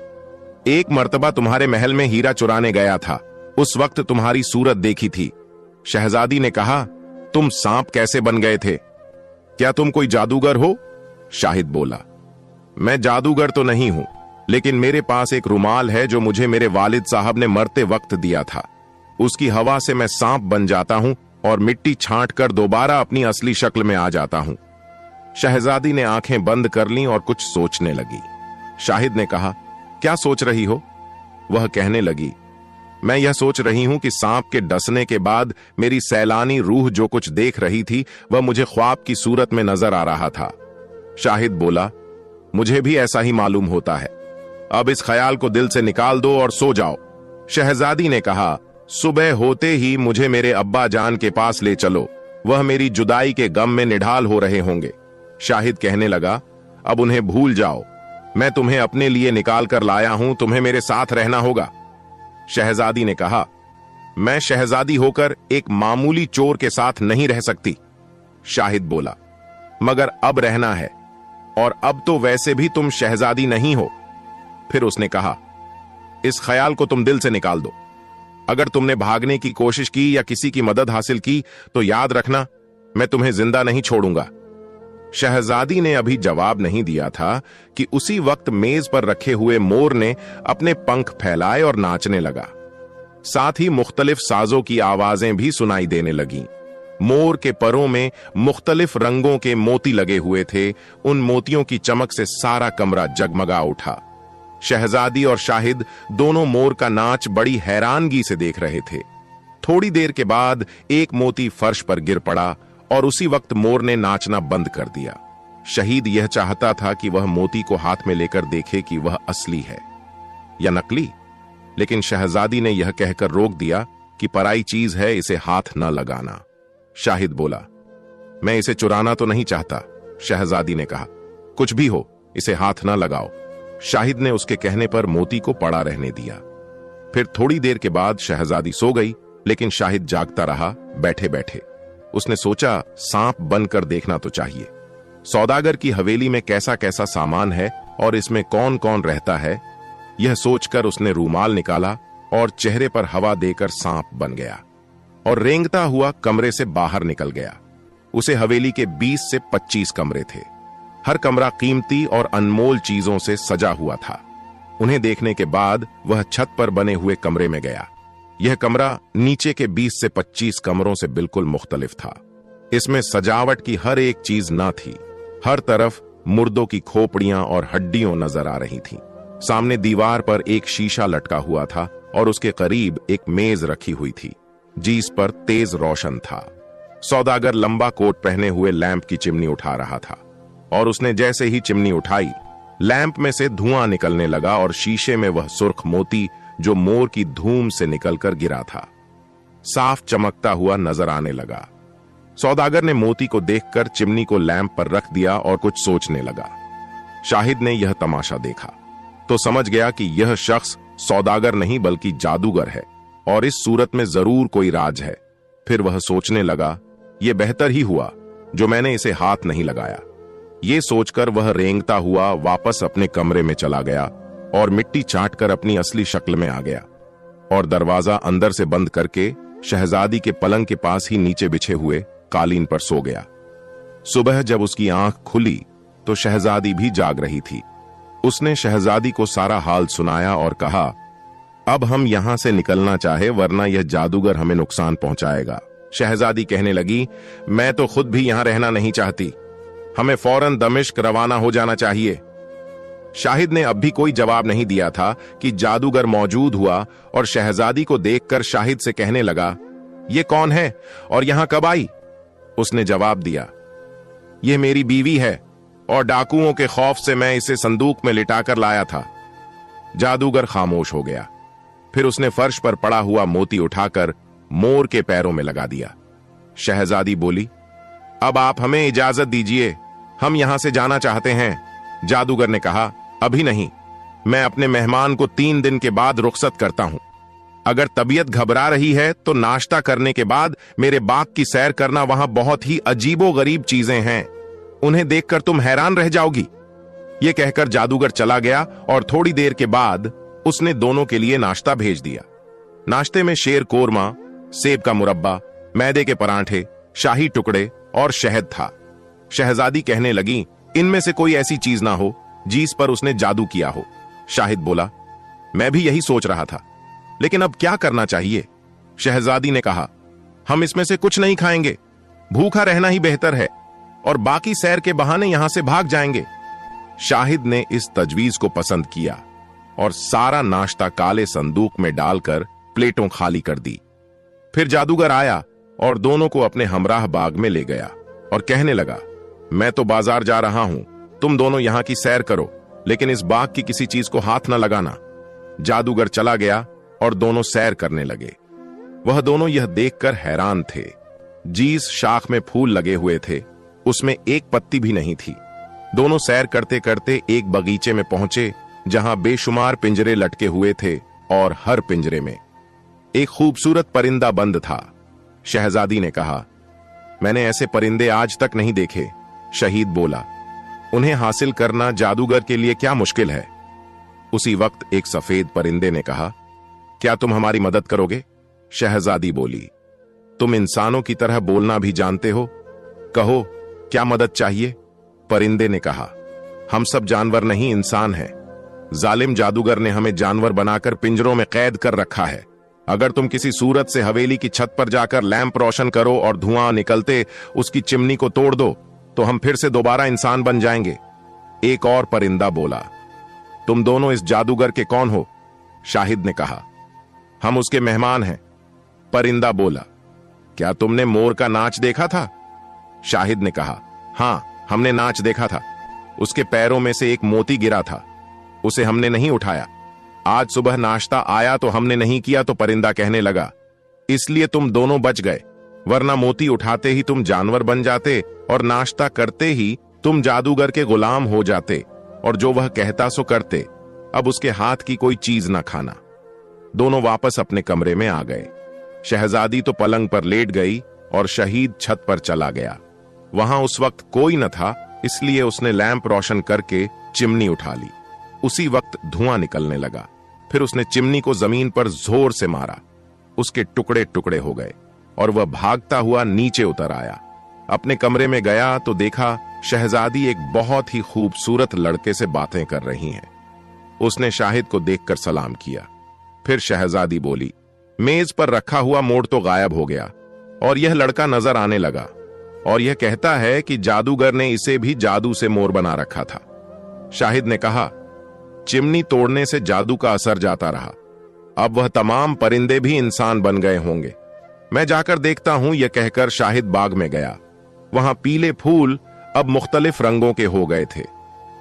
एक मर्तबा तुम्हारे महल में हीरा चुराने गया था, उस वक्त तुम्हारी सूरत देखी थी। शहजादी ने कहा, तुम सांप कैसे बन गए थे? क्या तुम कोई जादूगर हो? शाहिद बोला, मैं जादूगर तो नहीं हूं, लेकिन मेरे पास एक रुमाल है जो मुझे मेरे वालिद साहब ने मरते वक्त दिया था। उसकी हवा से मैं सांप बन जाता हूं और मिट्टी छांटकर दोबारा अपनी असली शक्ल में आ जाता हूं। शहजादी ने आंखें बंद कर लीं और कुछ सोचने लगी। शाहिद ने कहा, क्या सोच रही हो? वह कहने लगी, मैं यह सोच रही हूं कि सांप के डसने के बाद मेरी सैलानी रूह जो कुछ देख रही थी वह मुझे ख्वाब की सूरत में नजर आ रहा था। शाहिद बोला, मुझे भी ऐसा ही मालूम होता है। अब इस ख्याल को दिल से निकाल दो और सो जाओ। शहजादी ने कहा, सुबह होते ही मुझे मेरे अब्बा जान के पास ले चलो, वह मेरी जुदाई के गम में निढाल हो रहे होंगे। शाहिद कहने लगा, अब उन्हें भूल जाओ, मैं तुम्हें अपने लिए निकाल कर लाया हूं, तुम्हें मेरे साथ रहना होगा। शहजादी ने कहा, मैं शहजादी होकर एक मामूली चोर के साथ नहीं रह सकती। शाहिद बोला, मगर अब रहना है, और अब तो वैसे भी तुम शहजादी नहीं हो। फिर उसने कहा, इस ख्याल को तुम दिल से निकाल दो। अगर तुमने भागने की कोशिश की या किसी की मदद हासिल की तो याद रखना, मैं तुम्हें जिंदा नहीं छोड़ूंगा। शहजादी ने अभी जवाब नहीं दिया था कि उसी वक्त मेज पर रखे हुए मोर ने अपने पंख फैलाए और नाचने लगा। साथ ही मुख्तलिफ साजों की आवाजें भी सुनाई देने लगीं। मोर के परों में मुख्तलिफ रंगों के मोती लगे हुए थे। उन मोतियों की चमक से सारा कमरा जगमगा उठा। शहजादी और शाहिद दोनों मोर का नाच बड़ी हैरानगी से देख रहे थे। थोड़ी देर के बाद एक मोती फर्श पर गिर पड़ा और उसी वक्त मोर ने नाचना बंद कर दिया। शहीद यह चाहता था कि वह मोती को हाथ में लेकर देखे कि वह असली है या नकली, लेकिन शहजादी ने यह कहकर रोक दिया कि पराई चीज है, इसे हाथ न लगाना। शाहिद बोला, मैं इसे चुराना तो नहीं चाहता। शहजादी ने कहा, कुछ भी हो, इसे हाथ न लगाओ। शाहिद ने उसके कहने पर मोती को पड़ा रहने दिया। फिर थोड़ी देर के बाद शहजादी सो गई, लेकिन शाहिद जागता रहा बैठे बैठे। उसने सोचा, सांप बनकर देखना तो चाहिए। सौदागर की हवेली में कैसा कैसा सामान है और इसमें कौन कौन रहता है। यह सोचकर उसने रूमाल निकाला और चेहरे पर हवा देकर सांप बन गया और रेंगता हुआ कमरे से बाहर निकल गया। उसे हवेली के 20 से 25 कमरे थे। हर कमरा कीमती और अनमोल चीजों से सजा हुआ था। उन्हें देखने के बाद वह छत पर बने हुए कमरे में गया। यह कमरा नीचे के 20 से 25 कमरों से बिल्कुल मुख्तलिफ था। इसमें सजावट की हर एक चीज न थी। हर तरफ मुर्दों की खोपड़ियां और हड्डियां नजर आ रही थीं। सामने दीवार पर एक शीशा लटका हुआ था और उसके करीब एक मेज रखी हुई थी जिस पर तेज रोशन था। सौदागर लंबा कोट पहने हुए लैंप की चिमनी उठा रहा था और उसने जैसे ही चिमनी उठाई, लैंप में से धुआं निकलने लगा और शीशे में वह सुर्ख मोती जो मोर की धूम से निकलकर गिरा था साफ चमकता हुआ नजर आने लगा। सौदागर ने मोती को देखकर चिमनी को लैंप पर रख दिया और कुछ सोचने लगा। शाहिद ने यह तमाशा देखा। तो समझ गया कि यह शख्स सौदागर नहीं बल्कि जादूगर है और इस सूरत में जरूर कोई राज है। फिर वह सोचने लगा, यह बेहतर ही हुआ जो मैंने इसे हाथ नहीं लगाया। ये सोचकर वह रेंगता हुआ वापस अपने कमरे में चला गया और मिट्टी चाटकर अपनी असली शक्ल में आ गया और दरवाजा अंदर से बंद करके शहजादी के पलंग के पास ही नीचे बिछे हुए कालीन पर सो गया। सुबह जब उसकी आंख खुली तो शहजादी भी जाग रही थी। उसने शहजादी को सारा हाल सुनाया और कहा, अब हम यहां से निकलना चाहे वरना यह जादूगर हमें नुकसान पहुंचाएगा। शहजादी कहने लगी, मैं तो खुद भी यहां रहना नहीं चाहती, हमें फौरन दमिश्क रवाना हो जाना चाहिए। शाहिद ने अब भी कोई जवाब नहीं दिया था कि जादूगर मौजूद हुआ और शहजादी को देखकर शाहिद से कहने लगा, ये कौन है और यहां कब आई? उसने जवाब दिया, यह मेरी बीवी है और डाकुओं के खौफ से मैं इसे संदूक में लिटाकर लाया था। जादूगर खामोश हो गया। फिर उसने फर्श पर पड़ा हुआ मोती उठाकर मोर के पैरों में लगा दिया। शहजादी बोली, अब आप हमें इजाजत दीजिए, हम यहां से जाना चाहते हैं। जादूगर ने कहा, अभी नहीं, मैं अपने मेहमान को 3 दिन के बाद रुखसत करता हूं। अगर तबीयत घबरा रही है तो नाश्ता करने के बाद मेरे बाग की सैर करना, वहां बहुत ही अजीबो गरीब चीजें हैं, उन्हें देखकर तुम हैरान रह जाओगी। यह कहकर जादूगर चला गया और थोड़ी देर के बाद उसने दोनों के लिए नाश्ता भेज दिया। नाश्ते में शेर कोरमा, सेब का मुरब्बा, मैदे के परांठे, शाही टुकड़े और शहद था। शहजादी कहने लगी, इनमें से कोई ऐसी चीज ना हो जिस पर उसने जादू किया हो। शाहिद बोला, मैं भी यही सोच रहा था, लेकिन अब क्या करना चाहिए? शहजादी ने कहा, हम इसमें से कुछ नहीं खाएंगे, भूखा रहना ही बेहतर है और बाकी सैर के बहाने यहां से भाग जाएंगे। शाहिद ने इस तजवीज को पसंद किया और सारा नाश्ता काले संदूक में डालकर प्लेटों खाली कर दी। फिर जादूगर आया और दोनों को अपने हमराह बाग में ले गया और कहने लगा, मैं तो बाजार जा रहा हूं, तुम दोनों यहां की सैर करो, लेकिन इस बाग की किसी चीज को हाथ न लगाना। जादूगर चला गया और दोनों सैर करने लगे। वह दोनों यह देखकर हैरान थे। जीस शाख में फूल लगे हुए थे, उसमें एक पत्ती भी नहीं थी। दोनों सैर करते करते एक बगीचे में पहुंचे जहां बेशुमार पिंजरे लटके हुए थे और हर पिंजरे में एक खूबसूरत परिंदा बंद था। शहजादी ने कहा, मैंने ऐसे परिंदे आज तक नहीं देखे। शहीद बोला, उन्हें हासिल करना जादूगर के लिए क्या मुश्किल है। उसी वक्त एक सफेद परिंदे ने कहा, क्या तुम हमारी मदद करोगे? शहजादी बोली, तुम इंसानों की तरह बोलना भी जानते हो, कहो क्या मदद चाहिए? परिंदे ने कहा, हम सब जानवर नहीं इंसान हैं। जालिम जादूगर ने हमें जानवर बनाकर पिंजरों में कैद कर रखा है। अगर तुम किसी सूरत से हवेली की छत पर जाकर लैंप रोशन करो और धुआं निकलते उसकी चिमनी को तोड़ दो तो हम फिर से दोबारा इंसान बन जाएंगे। एक और परिंदा बोला, तुम दोनों इस जादूगर के कौन हो? शाहिद ने कहा, हम उसके मेहमान हैं। परिंदा बोला, क्या तुमने मोर का नाच देखा था? शाहिद ने कहा, हां, हमने नाच देखा था। उसके पैरों में से एक मोती गिरा था, उसे हमने नहीं उठाया। आज सुबह नाश्ता आया तो हमने नहीं किया। तो परिंदा कहने लगा, इसलिए तुम दोनों बच गए, वरना मोती उठाते ही तुम जानवर बन जाते और नाश्ता करते ही तुम जादूगर के गुलाम हो जाते और जो वह कहता सो करते। अब उसके हाथ की कोई चीज ना खाना। दोनों वापस अपने कमरे में आ गए। शहजादी तो पलंग पर लेट गई और शहीद छत पर चला गया। वहां उस वक्त कोई न था, इसलिए उसने लैंप रोशन करके चिमनी उठा ली। उसी वक्त धुआं निकलने लगा। फिर उसने चिमनी को जमीन पर जोर से मारा, उसके टुकड़े टुकड़े हो गए और वह भागता हुआ नीचे उतर आया। अपने कमरे में गया तो देखा शहजादी एक बहुत ही खूबसूरत लड़के से बातें कर रही हैं। उसने शाहिद को देखकर सलाम किया। फिर शहजादी बोली, मेज पर रखा हुआ मोड़ तो गायब हो गया और यह लड़का नजर आने लगा और यह कहता है कि जादूगर ने इसे भी जादू से मोर बना रखा था। शाहिद ने कहा, चिमनी तोड़ने से जादू का असर जाता रहा, अब वह तमाम परिंदे भी इंसान बन गए होंगे। मैं जाकर देखता हूं। यह कहकर शाहिद बाग में गया। वहां पीले फूल अब मुख्तलिफ रंगों के हो गए थे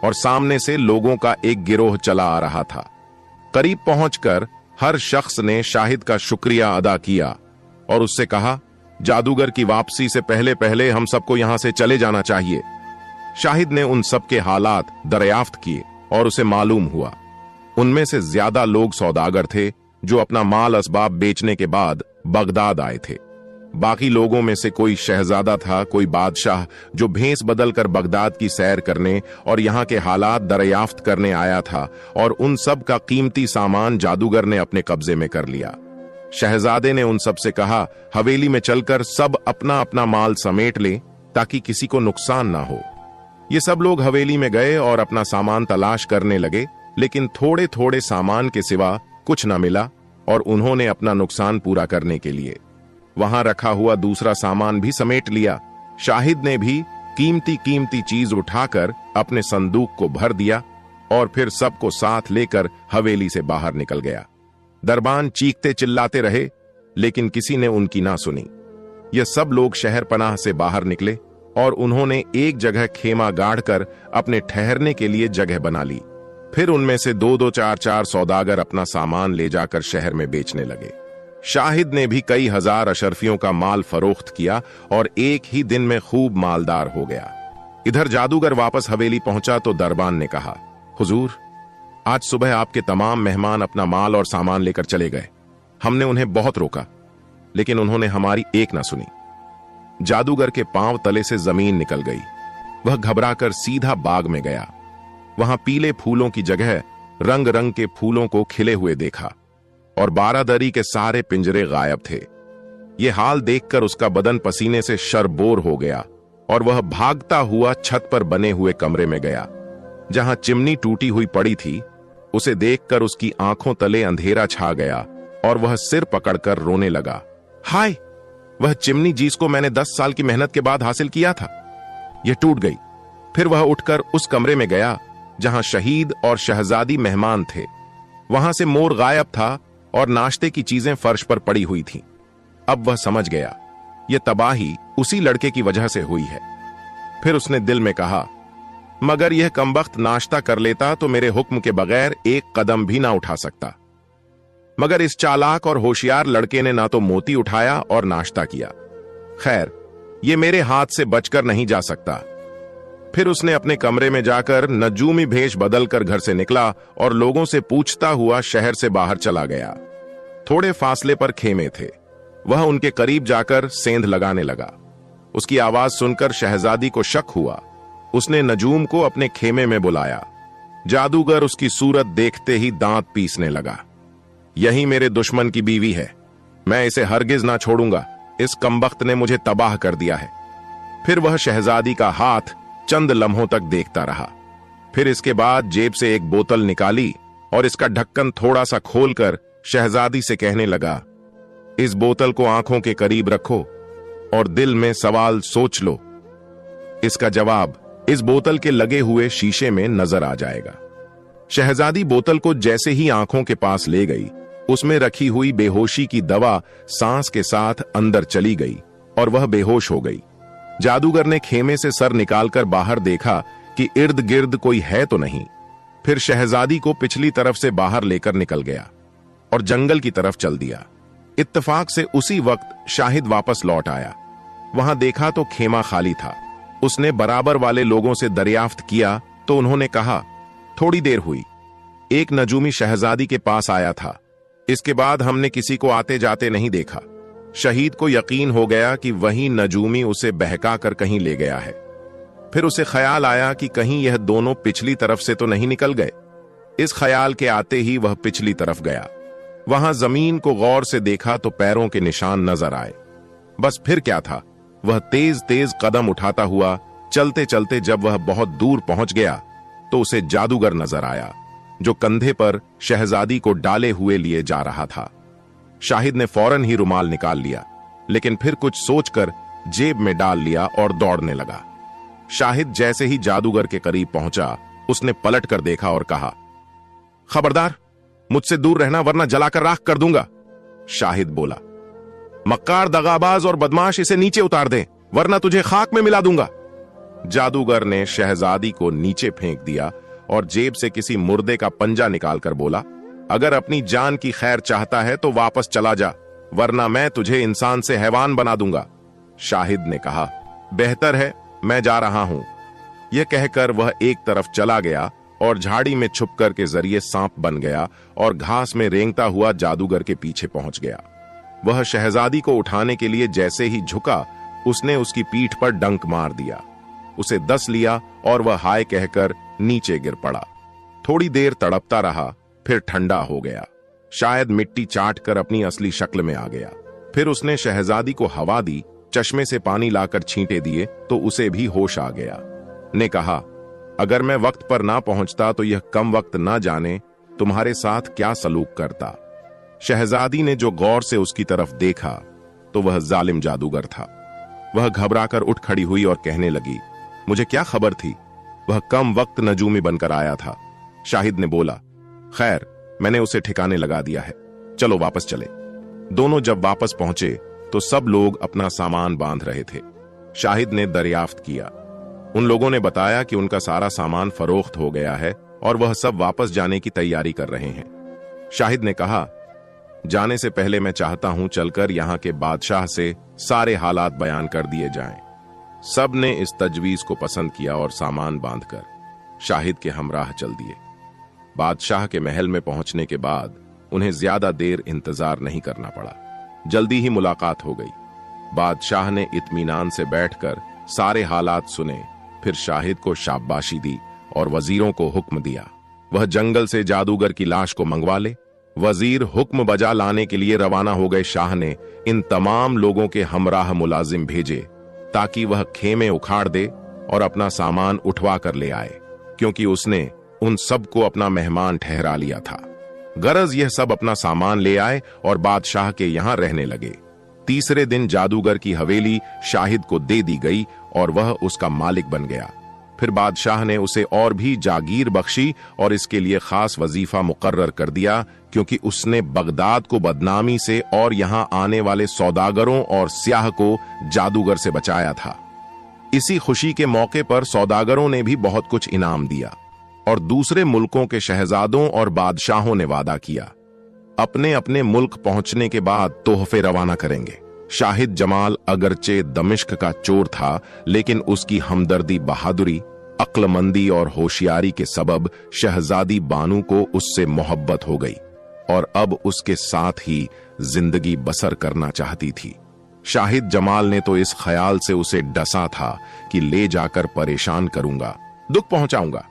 और सामने से लोगों का एक गिरोह चला आ रहा था। करीब पहुंचकर हर शख्स ने शाहिद का शुक्रिया अदा किया और उससे कहा, जादूगर की वापसी से पहले पहले हम सबको यहां से चले जाना चाहिए। शाहिद ने उन सबके हालात दरियाफ्त किए और उसे मालूम हुआ उनमें से ज्यादा लोग सौदागर थे जो अपना माल असबाब बेचने के बाद बगदाद आए थे। बाकी लोगों में से कोई शहजादा था, कोई बादशाह जो भेस बदलकर बगदाद की सैर करने और यहाँ के हालात दरियाफ्त करने आया था, और उन सब का कीमती सामान जादूगर ने अपने कब्जे में कर लिया। शहजादे ने उन सब से कहा, हवेली में चलकर सब अपना अपना माल समेट ले ताकि किसी को नुकसान ना हो। ये सब लोग हवेली में गए और अपना सामान तलाश करने लगे, लेकिन थोड़े थोड़े सामान के सिवा कुछ न मिला, और उन्होंने अपना नुकसान पूरा करने के लिए वहां रखा हुआ दूसरा सामान भी समेट लिया। शाहिद ने भी कीमती कीमती चीज उठाकर अपने संदूक को भर दिया और फिर सबको साथ लेकर हवेली से बाहर निकल गया। दरबान चीखते चिल्लाते रहे, लेकिन किसी ने उनकी ना सुनी। ये सब लोग शहर पनाह से बाहर निकले और उन्होंने एक जगह खेमा गाड़कर अपने ठहरने के लिए जगह बना ली। फिर उनमें से दो दो चार चार सौदागर अपना सामान ले जाकर शहर में बेचने लगे। शाहिद ने भी कई हजार अशरफियों का माल फरोख्त किया और एक ही दिन में खूब मालदार हो गया। इधर जादूगर वापस हवेली पहुंचा तो दरबान ने कहा, हुजूर, आज सुबह आपके तमाम मेहमान अपना माल और सामान लेकर चले गए। हमने उन्हें बहुत रोका, लेकिन उन्होंने हमारी एक ना सुनी। जादूगर के पांव तले से जमीन निकल गई। वह घबराकर सीधा बाग में गया। वहां पीले फूलों की जगह रंग रंग के फूलों को खिले हुए देखा और बारादरी के सारे पिंजरे गायब थे। यह हाल देखकर उसका बदन पसीने से शरबोर हो गया और वह भागता हुआ छत पर बने हुए कमरे में गया, जहां चिमनी टूटी हुई पड़ी थी। उसे देखकर उसकी आंखों तले अंधेरा छा गया और वह सिर पकड़कर रोने लगा। हाय, वह चिमनी जिसको मैंने 10 साल की मेहनत के बाद हासिल किया था, यह टूट गई। फिर वह उठकर उस कमरे में गया जहां शहीद और शहजादी मेहमान थे। वहां से मोर गायब था और नाश्ते की चीजें फर्श पर पड़ी हुई थीं। अब वह समझ गया, यह तबाही उसी लड़के की वजह से हुई है। फिर उसने दिल में कहा, मगर यह कमबख्त नाश्ता कर लेता तो मेरे हुक्म के बगैर एक कदम भी ना उठा सकता। मगर इस चालाक और होशियार लड़के ने ना तो मोती उठाया और नाश्ता किया। खैर, यह मेरे हाथ से बचकर नहीं जा सकता। फिर उसने अपने कमरे में जाकर नजूमी भेष बदलकर घर से निकला और लोगों से पूछता हुआ शहर से बाहर चला गया। थोड़े फासले पर खेमे थे। वह उनके करीब जाकर सेंध लगाने लगा। उसकी आवाज सुनकर शहजादी को शक हुआ। उसने नजूम को अपने खेमे में बुलाया। जादूगर उसकी सूरत देखते ही दांत पीसने लगा। यही मेरे दुश्मन की बीवी है, मैं इसे हरगिज ना छोड़ूंगा। इस कमबख्त ने मुझे तबाह कर दिया है। फिर वह शहजादी का हाथ चंद लम्हों तक देखता रहा। फिर इसके बाद जेब से एक बोतल निकाली और इसका ढक्कन थोड़ा सा खोलकर शहजादी से कहने लगा, इस बोतल को आंखों के करीब रखो और दिल में सवाल सोच लो। इसका जवाब इस बोतल के लगे हुए शीशे में नजर आ जाएगा। शहजादी बोतल को जैसे ही आंखों के पास ले गई, उसमें रखी हुई बेहोशी की दवा सांस के साथ अंदर चली गई और वह बेहोश हो गई। जादूगर ने खेमे से सर निकालकर बाहर देखा कि इर्द गिर्द कोई है तो नहीं। फिर शहजादी को पिछली तरफ से बाहर लेकर निकल गया और जंगल की तरफ चल दिया। इत्तेफाक से उसी वक्त शाहिद वापस लौट आया। वहां देखा तो खेमा खाली था। उसने बराबर वाले लोगों से दरियाफ्त किया तो उन्होंने कहा, थोड़ी देर हुई, एक नजूमी शहजादी के पास आया था। इसके बाद हमने किसी को आते जाते नहीं देखा। शहीद को यकीन हो गया कि वही नजूमी उसे बहका कर कहीं ले गया है। फिर उसे ख्याल आया कि कहीं यह दोनों पिछली तरफ से तो नहीं निकल गए। इस ख्याल के आते ही वह पिछली तरफ गया। वहां जमीन को गौर से देखा तो पैरों के निशान नजर आए। बस फिर क्या था, वह तेज तेज कदम उठाता हुआ चलते चलते जब वह बहुत दूर पहुंच गया तो उसे जादूगर नजर आया, जो कंधे पर शहजादी को डाले हुए लिए जा रहा था। शाहिद ने फौरन ही रुमाल निकाल लिया, लेकिन फिर कुछ सोचकर जेब में डाल लिया और दौड़ने लगा। शाहिद जैसे ही जादूगर के करीब पहुंचा, उसने पलट कर देखा और कहा, खबरदार, मुझसे दूर रहना वरना जलाकर राख कर दूंगा। शाहिद बोला, मक्कार, दगाबाज और बदमाश, इसे नीचे उतार दे वरना तुझे खाक में मिला दूंगा। जादूगर ने शहजादी को नीचे फेंक दिया और जेब से किसी मुर्दे का पंजा निकालकर बोला, अगर अपनी जान की खैर चाहता है तो वापस चला जा, वरना मैं तुझे इंसान से हैवान बना दूंगा। शाहिद ने कहा, बेहतर है, मैं जा रहा हूं। यह कहकर वह एक तरफ चला गया और झाड़ी में छुपकर के जरिए सांप बन गया और घास में रेंगता हुआ जादूगर के पीछे पहुंच गया। वह शहजादी को उठाने के लिए जैसे ही झुका, उसने उसकी पीठ पर डंक मार दिया। उसे दस लिया और वह हाय कहकर नीचे गिर पड़ा। थोड़ी देर तड़पता रहा, फिर ठंडा हो गया, शायद मिट्टी चाट कर अपनी असली शक्ल में आ गया। फिर उसने शहजादी को हवा दी, चश्मे से पानी लाकर छींटे दिए तो उसे भी होश आ गया। ने कहा, अगर मैं वक्त पर ना पहुंचता तो यह कम वक्त ना जाने तुम्हारे साथ क्या सलूक करता। शहजादी ने जो गौर से उसकी तरफ देखा तो वह जालिम जादूगर था। वह घबराकर उठ खड़ी हुई और कहने लगी, मुझे क्या खबर थी, वह कम वक्त नजूमी बनकर आया था। शाहिद ने बोला, खैर मैंने उसे ठिकाने लगा दिया है, चलो वापस चले। दोनों जब वापस पहुंचे तो सब लोग अपना सामान बांध रहे थे। शाहिद ने दरियाफ्त किया। उन लोगों ने बताया कि उनका सारा सामान फरोख्त हो गया है और वह सब वापस जाने की तैयारी कर रहे हैं। शाहिद ने कहा, जाने से पहले मैं चाहता हूं चलकर यहां के बादशाह से सारे हालात बयान कर दिए जाएं। सब ने इस तजवीज को पसंद किया और सामान बांधकर शाहिद के हमराह चल दिए। बादशाह के महल में पहुंचने के बाद उन्हें ज्यादा देर इंतजार नहीं करना पड़ा, जल्दी ही मुलाकात हो गई। बादशाह ने इत्मीनान से बैठकर सारे हालात सुने, फिर शाहिद को शाबाशी दी और वजीरों को हुक्म दिया वह जंगल से जादूगर की लाश को मंगवा ले। वजीर हुक्म बजा लाने के लिए रवाना हो गए। शाह ने इन तमाम लोगों के हमराह मुलाजिम भेजे ताकि वह खेमे उखाड़ दे और अपना सामान उठवा कर ले आए, क्योंकि उसने उन सबको अपना मेहमान ठहरा लिया था। गरज यह सब अपना सामान ले आए और बादशाह के यहां रहने लगे। तीसरे दिन जादूगर की हवेली शाहिद को दे दी गई और वह उसका मालिक बन गया। फिर बादशाह ने उसे और भी जागीर बख्शी और इसके लिए खास वजीफा मुकर्रर कर दिया, क्योंकि उसने बगदाद को बदनामी से और यहां आने वाले सौदागरों और स्याह को जादूगर से बचाया था। इसी खुशी के मौके पर सौदागरों ने भी बहुत कुछ इनाम दिया और दूसरे मुल्कों के शहजादों और बादशाहों ने वादा किया अपने अपने मुल्क पहुंचने के बाद तोहफे रवाना करेंगे। शाहिद जमाल अगरचे दमिश्क का चोर था, लेकिन उसकी हमदर्दी, बहादुरी, अक्लमंदी और होशियारी के सबब शहजादी बानू को उससे मोहब्बत हो गई और अब उसके साथ ही जिंदगी बसर करना चाहती थी। शाहिद जमाल ने तो इस ख्याल से उसे डसा था कि ले जाकर परेशान करूंगा, दुख पहुंचाऊंगा,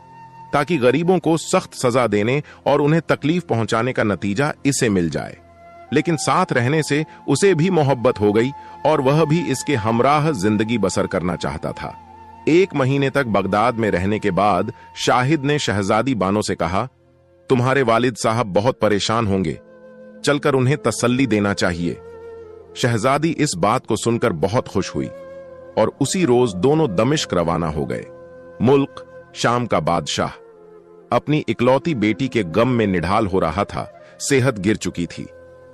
ताकि गरीबों को सख्त सजा देने और उन्हें तकलीफ पहुंचाने का नतीजा इसे मिल जाए। लेकिन साथ रहने से उसे भी मोहब्बत हो गई और वह भी इसके हमराह जिंदगी बसर करना चाहता था। 1 महीने तक बगदाद में रहने के बाद शाहिद ने शहजादी बानो से कहा, तुम्हारे वालिद साहब बहुत परेशान होंगे, चलकर उन्हें तसल्ली देना चाहिए। शहजादी इस बात को सुनकर बहुत खुश हुई और उसी रोज दोनों दमिश्क रवाना हो गए। मुल्क शाम का बादशाह अपनी इकलौती बेटी के गम में निढाल हो रहा था। सेहत गिर चुकी थी,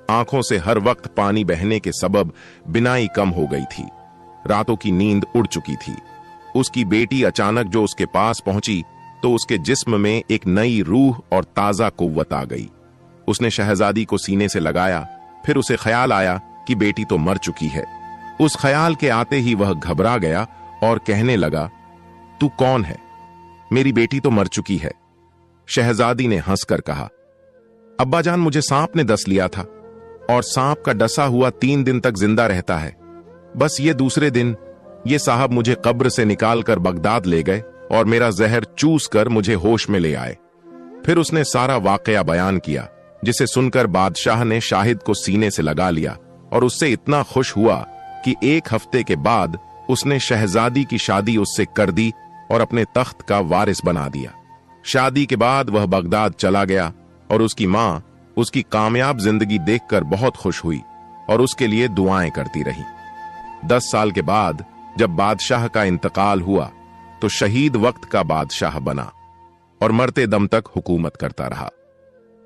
आंखों से हर वक्त पानी बहने के सबब बिनाई कम हो गई थी, रातों की नींद उड़ चुकी थी। उसकी बेटी अचानक जो उसके पास पहुंची तो उसके जिस्म में एक नई रूह और ताजा कुव्वत आ गई। उसने शहजादी को सीने से लगाया, फिर उसे ख्याल आया कि बेटी तो मर चुकी है। उस ख्याल के आते ही वह घबरा गया और कहने लगा, तू कौन है? मेरी बेटी तो मर चुकी है। शहजादी ने हंसकर कहा, अब्बाजान, मुझे सांप ने डस लिया था और सांप का डसा हुआ 3 दिन तक जिंदा रहता है। बस ये दूसरे दिन ये साहब मुझे कब्र से निकालकर बगदाद ले गए और मेरा जहर चूस कर मुझे होश में ले आए। फिर उसने सारा वाकया बयान किया, जिसे सुनकर बादशाह ने शाहिद को सीने से लगा लिया और उससे इतना खुश हुआ कि 1 हफ्ते के बाद उसने शहजादी की शादी उससे कर दी और अपने तख्त का वारिस बना दिया। शादी के बाद वह बगदाद चला गया और उसकी मां उसकी कामयाब जिंदगी देखकर बहुत खुश हुई और उसके लिए दुआएं करती रही। 10 साल के बाद जब बादशाह का इंतकाल हुआ तो शहीद वक्त का बादशाह बना और मरते दम तक हुकूमत करता रहा।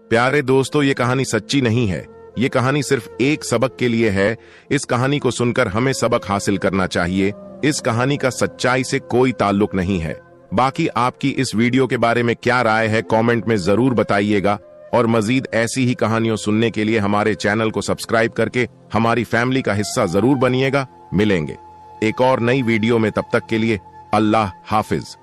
प्यारे दोस्तों, ये कहानी सच्ची नहीं है, ये कहानी सिर्फ एक सबक के लिए है। इस कहानी को सुनकर हमें सबक हासिल करना चाहिए। इस कहानी का सच्चाई से कोई ताल्लुक नहीं है। बाकी आपकी इस वीडियो के बारे में क्या राय है, कमेंट में जरूर बताइएगा और मजीद ऐसी ही कहानियों सुनने के लिए हमारे चैनल को सब्सक्राइब करके हमारी फैमिली का हिस्सा जरूर बनिएगा। मिलेंगे एक और नई वीडियो में, तब तक के लिए अल्लाह हाफिज।